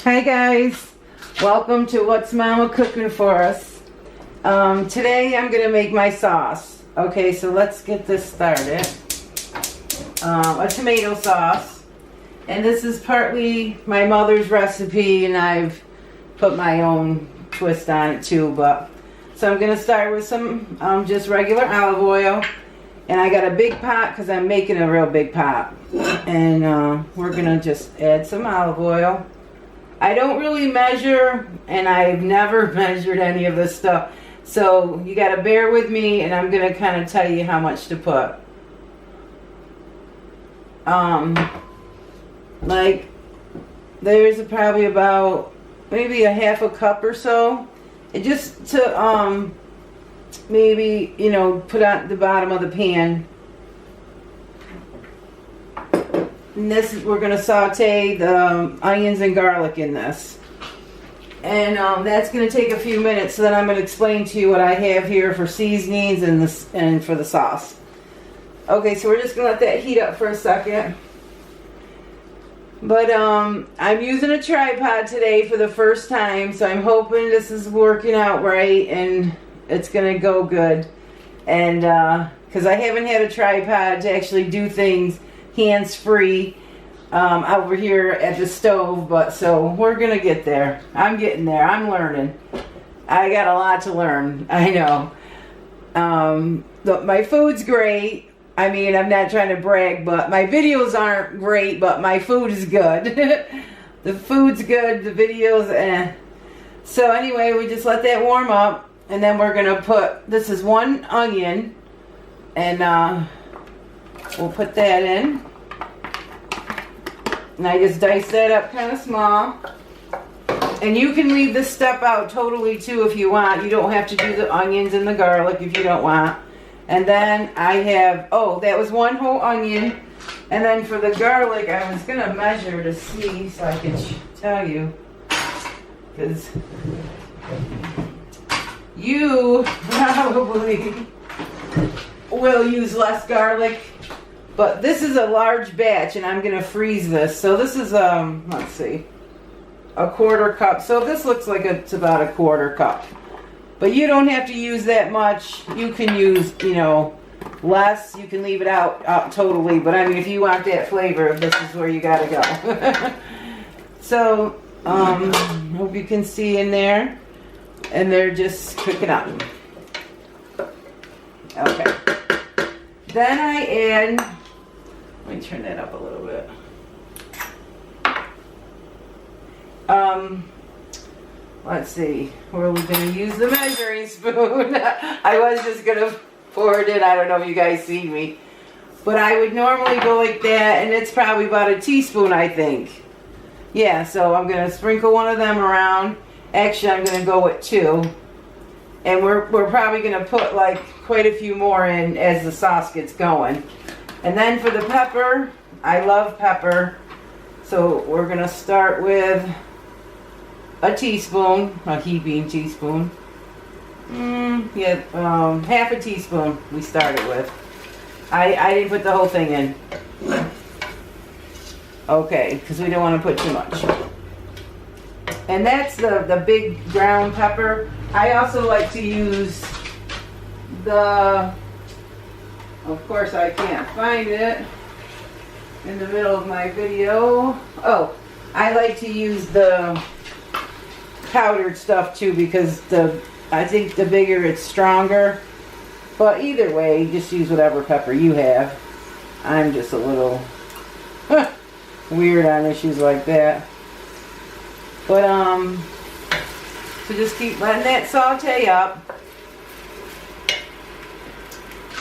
Hi guys, welcome to What's Mama Cooking For Us. Today I'm going to make my sauce. Okay, so let's get this started. A tomato sauce. And this is partly my mother's recipe and I've put my own twist on it too. So I'm going to start with some just regular olive oil. And I got a big pot because I'm making a real big pot. And we're going to just add some olive oil. I don't really measure, and I've never measured any of this stuff. So you got to bear with me, and I'm going to kind of tell you how much to put. Like, there's probably about maybe a half a cup or so. And just to maybe, you know, put on the bottom of the pan. And this is, we're going to saute the onions and garlic in this. And that's going to take a few minutes. So then I'm going to explain to you what I have here for seasonings and for the sauce. Okay, so we're just going to let that heat up for a second. But I'm using a tripod today for the first time. So I'm hoping this is working out right and it's going to go good. And because I haven't had a tripod to actually do things hands-free over here at the stove, but so we're gonna get there. I'm getting there. I'm learning. I got a lot to learn. I know. My food's great. I mean, I'm not trying to brag, but my videos aren't great, but my food is good. The food's good, the videos, eh. So anyway, we just let that warm up, and then we're gonna put, this is one onion, and we'll put that in. And I just dice that up kind of small. And you can leave this step out totally too if you want. You don't have to do the onions and the garlic if you don't want. And then I have, oh, that was one whole onion. And then for the garlic, I was going to measure to see so I can tell you. Because you probably will use less garlic. But this is a large batch, and I'm going to freeze this. So this is, let's see, a quarter cup. So this looks like it's about a quarter cup. But you don't have to use that much. You can use, you know, less. You can leave it out totally. But, I mean, if you want that flavor, this is where you got to go. So, hope you can see in there. And they're just cooking up. Okay. Then I add... Let me turn that up a little bit. Let's see. Where are we going to use the measuring spoon? I was just going to pour it in. I don't know if you guys see me. But I would normally go like that, and it's probably about a teaspoon, I think. Yeah, so I'm going to sprinkle one of them around. Actually, I'm going to go with 2. And we're probably going to put like quite a few more in as the sauce gets going. And then for the pepper, I love pepper. So we're going to start with a teaspoon, a heaping teaspoon. Half a teaspoon we started with. I didn't put the whole thing in. Okay, because we don't want to put too much. And that's the big ground pepper. I also like to use the... Of course, I can't find it in the middle of my video. Oh, I like to use the powdered stuff too because I think the bigger it's stronger. But either way, just use whatever pepper you have. I'm just a little weird on issues like that. But so just keep letting that saute up.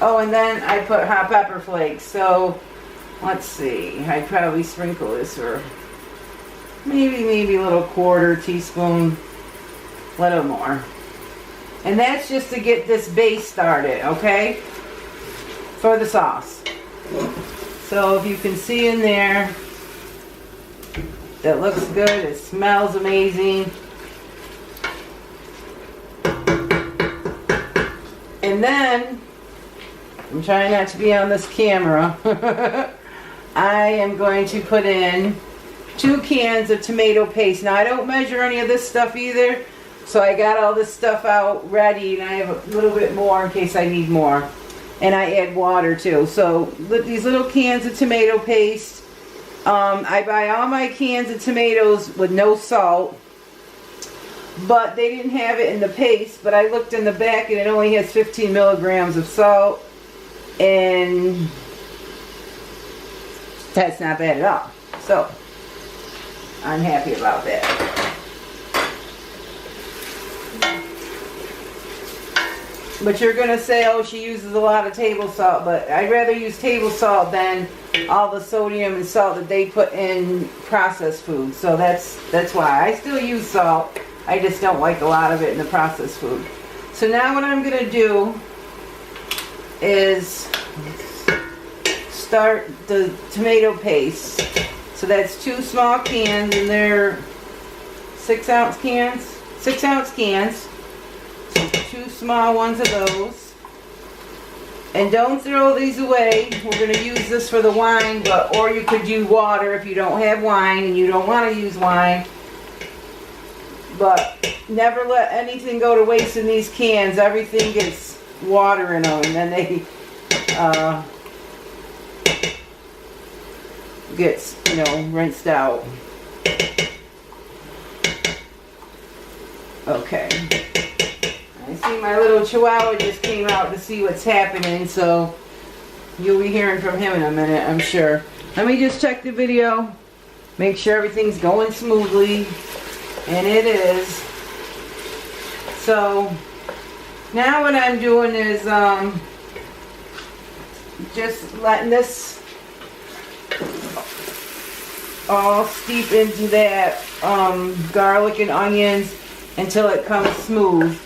Oh, and then I put hot pepper flakes. So, let's see. I'd probably sprinkle this or maybe a little quarter teaspoon, a little more. And that's just to get this base started, okay? For the sauce. So, if you can see in there, that looks good. It smells amazing. And then... I'm trying not to be on this camera. I am going to put in 2 cans of tomato paste. Now I don't measure any of this stuff either, so I got all this stuff out ready, and I have a little bit more in case I need more. And I add water too. So these little cans of tomato paste. I buy all my cans of tomatoes with no salt, but they didn't have it in the paste. But I looked in the back and it only has 15 milligrams of salt, and that's not bad at all. So I'm happy about that. But you're going to say, oh, she uses a lot of table salt. But I'd rather use table salt than all the sodium and salt that they put in processed food. So that's why. I still use salt. I just don't like a lot of it in the processed food. So now what I'm going to do is start the tomato paste. So that's 2 small cans, and they're 6-ounce cans. 6-ounce cans. 2 small ones of those. And don't throw these away. We're going to use this for the wine, or you could use water if you don't have wine and you don't want to use wine. But never let anything go to waste in these cans. Everything gets water in them, and then they gets, rinsed out. Okay. I see my little chihuahua just came out to see what's happening, so you'll be hearing from him in a minute, I'm sure. Let me just check the video, make sure everything's going smoothly, and it is. So now what I'm doing is just letting this all steep into that garlic and onions until it comes smooth.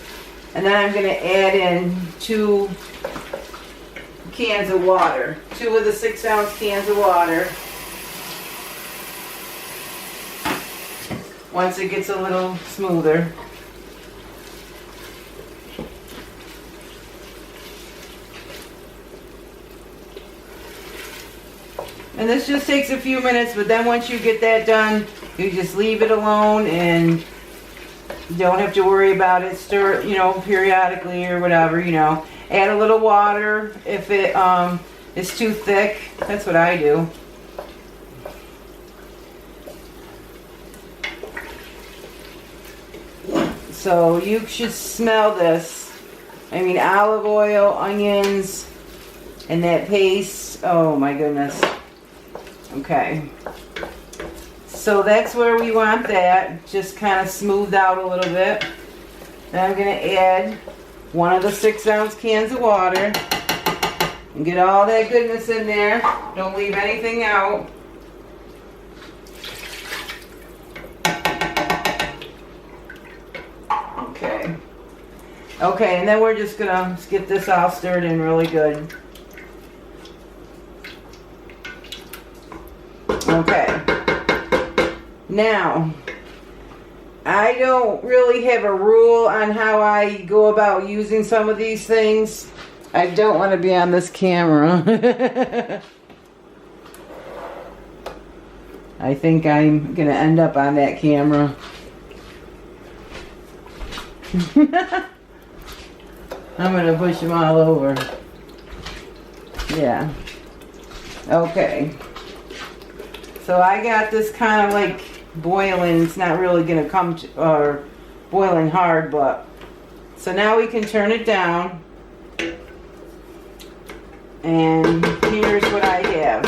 And then I'm going to add in 2 cans of water. 2 of the 6-ounce cans of water. Once it gets a little smoother. And this just takes a few minutes, but then once you get that done, you just leave it alone and you don't have to worry about it. Stir, periodically or whatever, Add a little water if it is too thick. That's what I do. So you should smell this. I mean, olive oil, onions, and that paste. Oh my goodness. Okay. So that's where we want that, just kind of smoothed out a little bit. Then I'm going to add 1 of the 6-ounce cans of water and get all that goodness in there. Don't leave anything out. Okay. Okay, and then we're just going to get this all stirred in really good. Okay. Now, I don't really have a rule on how I go about using some of these things. I don't want to be on this camera. I think I'm going to end up on that camera. I'm going to push them all over. Yeah. Okay. So I got this kind of like boiling. It's not really going to come to, or boiling hard, but so now we can turn it down. And here's what I have.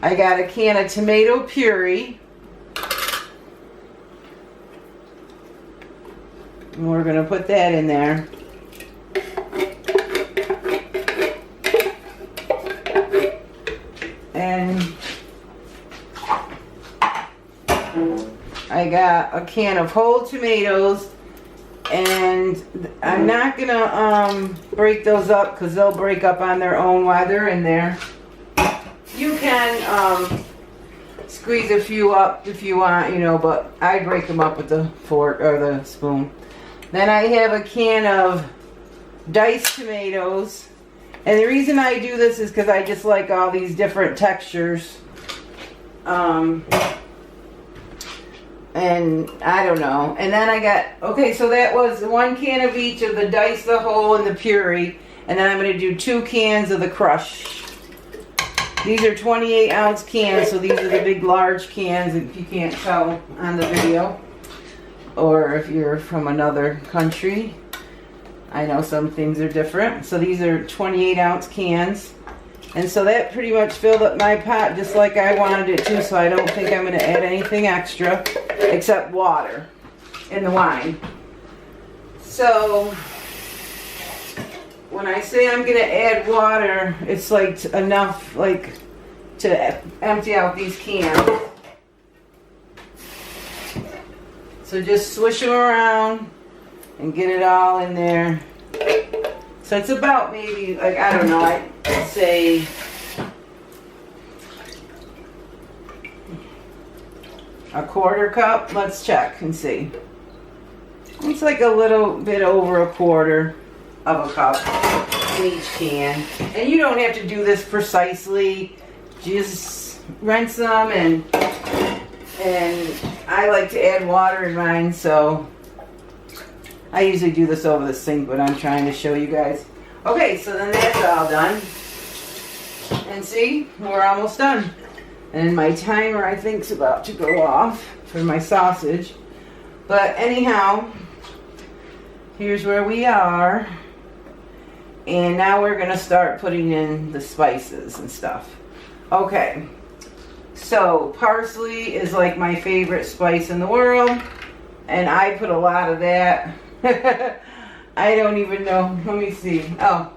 I got a can of tomato puree. And we're going to put that in there. And I got a can of whole tomatoes, and I'm not gonna break those up because they'll break up on their own while they're in there. You can squeeze a few up if you want, but I break them up with the fork or the spoon. Then I have a can of diced tomatoes, and the reason I do this is because I just like all these different textures. And I don't know. And then I got, okay, so that was 1 can of each of the Dice the Whole and the Puree. And then I'm going to do 2 cans of the Crush. These are 28 ounce cans, so these are the big large cans if you can't tell on the video. Or if you're from another country. I know some things are different. So these are 28 ounce cans. And so that pretty much filled up my pot just like I wanted it to, so I don't think I'm going to add anything extra except water in the wine. So when I say I'm going to add water, it's like enough like to empty out these cans. So just swish them around and get it all in there. So it's about maybe, like, I don't know, I'd say a 1/4 cup. Let's check and see. It's like a little bit over 1/4 of a cup in each can. And you don't have to do this precisely. Just rinse them, and I like to add water in mine, so I usually do this over the sink, but I'm trying to show you guys. Okay, so then that's all done. And see, we're almost done. And my timer, I think, is about to go off for my sausage. But anyhow, here's where we are. And now we're going to start putting in the spices and stuff. Okay, so parsley is like my favorite spice in the world. And I put a lot of that. I don't even know. Let me see. Oh,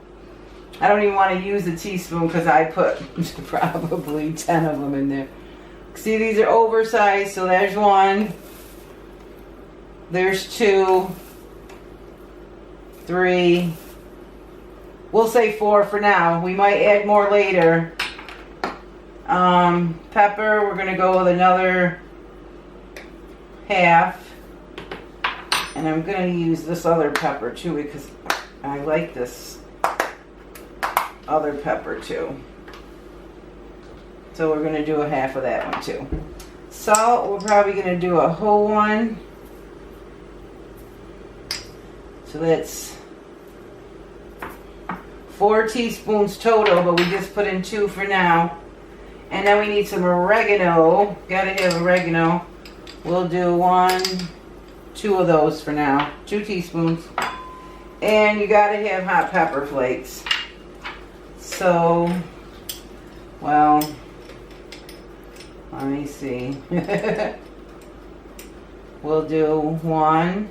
I don't even want to use a teaspoon because I put probably 10 of them in there. See, these are oversized. So there's 1. There's 2. 3. We'll say 4 for now. We might add more later. Pepper, we're going to go with another 1/2. And I'm going to use this other pepper too because I like this other pepper too. So we're going to do a 1/2 of that one too. Salt, we're probably going to do a whole one. So that's 4 teaspoons total, but we just put in 2 for now. And then we need some oregano. Gotta have oregano. We'll do 2 of those for now. 2 teaspoons. And you gotta have hot pepper flakes. So, well, let me see. We'll do 1.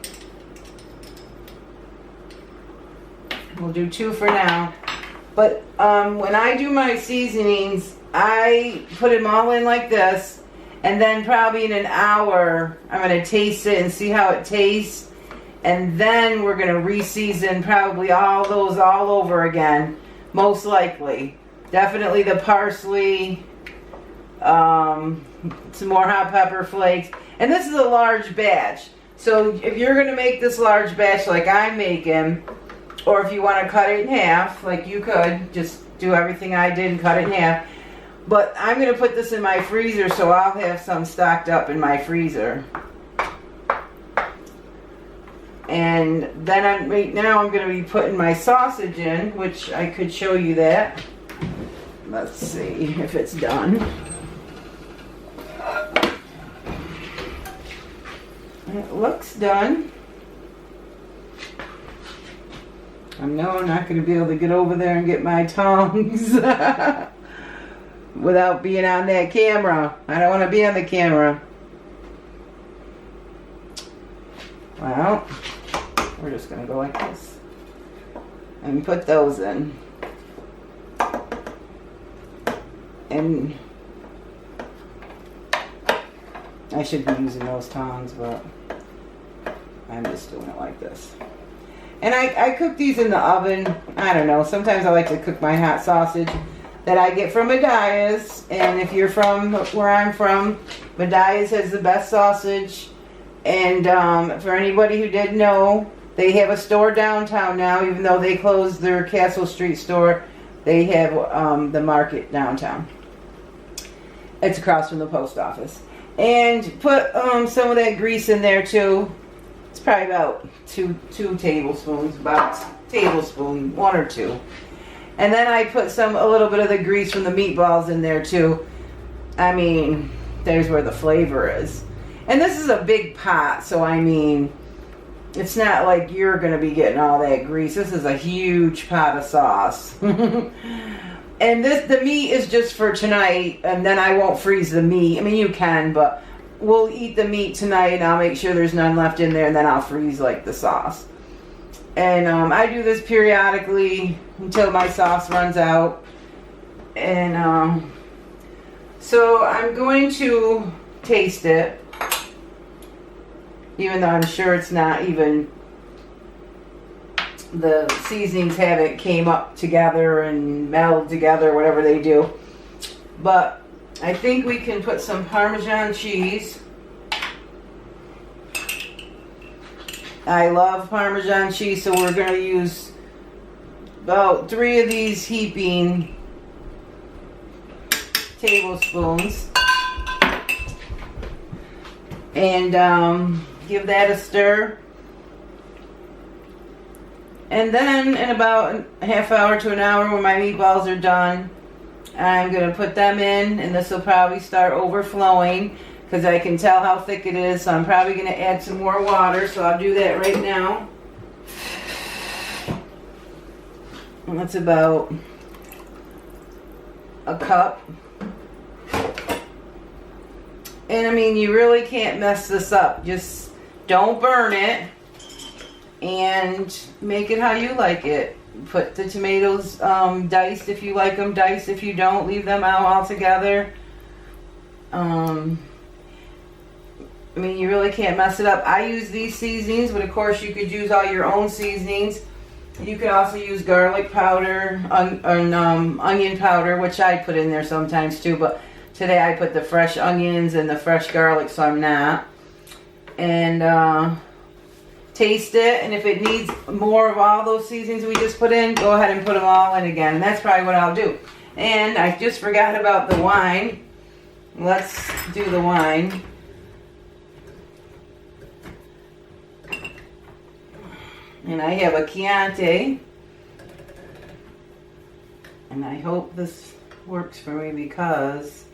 We'll do 2 for now. But when I do my seasonings, I put them all in like this. And then probably in an hour, I'm going to taste it and see how it tastes. And then we're going to re-season probably all those all over again. Most likely. Definitely the parsley. Some more hot pepper flakes. And this is a large batch. So if you're going to make this large batch like I'm making, or if you want to cut it in half, like you could, just do everything I did and cut it in half. But I'm going to put this in my freezer, so I'll have some stocked up in my freezer. And then right now I'm going to be putting my sausage in, which I could show you that. Let's see if it's done. It looks done. I know I'm not going to be able to get over there and get my tongs without being on that camera. I don't want to be on the camera. Well, we're just going to go like this and put those in. And I should be using those tongs, but I'm just doing it like this. And I cook these in the oven. I don't know. Sometimes I like to cook my hot sausage that I get from Medallas. And if you're from where I'm from, Medallas has the best sausage. And for anybody who didn't know, they have a store downtown now. Even though they closed their Castle Street store, they have the market downtown. It's across from the post office. And put some of that grease in there too. It's probably about two tablespoons, about a tablespoon, 1 or 2. And then I put a little bit of the grease from the meatballs in there too. I mean, there's where the flavor is. And this is a big pot, so I mean, it's not like you're going to be getting all that grease. This is a huge pot of sauce. And the meat is just for tonight, and then I won't freeze the meat. I mean, you can, but we'll eat the meat tonight, and I'll make sure there's none left in there, and then I'll freeze, like, the sauce. And I do this periodically until my sauce runs out. And so I'm going to taste it, even though I'm sure it's not even... the seasonings haven't came up together and melded together, whatever they do. But I think we can put some Parmesan cheese. I love Parmesan cheese, so we're going to use about 3 of these heaping tablespoons. And give that a stir. And then in about a half hour to an hour when my meatballs are done, I'm going to put them in, and this will probably start overflowing because I can tell how thick it is, so I'm probably going to add some more water, so I'll do that right now. And that's about a cup. And I mean, you really can't mess this up. Just don't burn it. And make it how you like it. Put the tomatoes diced if you like them diced. If you don't, leave them out altogether. I mean, you really can't mess it up. I use these seasonings, but of course you could use all your own seasonings. You could also use garlic powder, onion powder, which I put in there sometimes too. But today I put the fresh onions and the fresh garlic, so I'm not. And taste it, and if it needs more of all those seasonings we just put in, go ahead and put them all in again. And that's probably what I'll do. And I just forgot about the wine. Let's do the wine. And I have a Chianti. And I hope this works for me because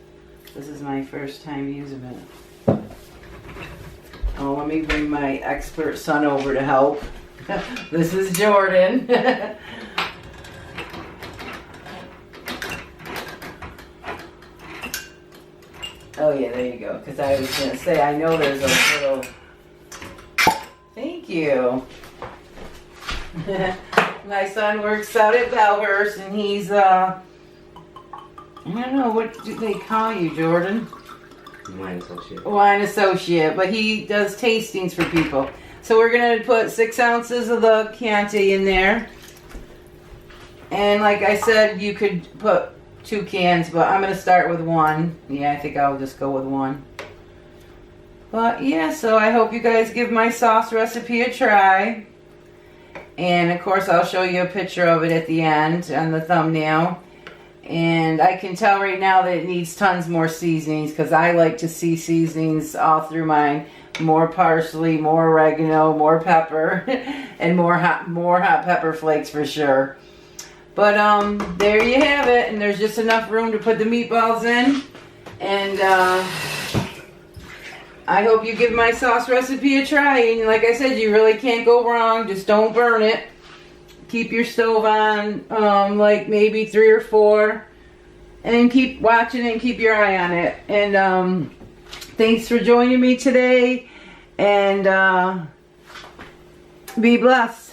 this is my first time using it. Oh, let me bring my expert son over to help. This is Jordan. Oh yeah, there you go. Because I was going to say, I know there's a little... Thank you. My son works out at Bellhurst, and he's, I don't know, what do they call you, Jordan? Wine associate. Wine associate, but he does tastings for people. So we're going to put 6 ounces of the Chianti in there. And like I said, you could put 2 cans, but I'm going to start with 1. Yeah, I think I'll just go with 1. But yeah, so I hope you guys give my sauce recipe a try. And of course, I'll show you a picture of it at the end on the thumbnail. And I can tell right now that it needs tons more seasonings because I like to see seasonings all through mine. More parsley, more oregano, more pepper, and more hot pepper flakes for sure. But there you have it, and there's just enough room to put the meatballs in. And I hope you give my sauce recipe a try. And like I said, you really can't go wrong. Just don't burn it. Keep your stove on, like maybe 3 or 4. And keep watching it and keep your eye on it. And thanks for joining me today. And be blessed.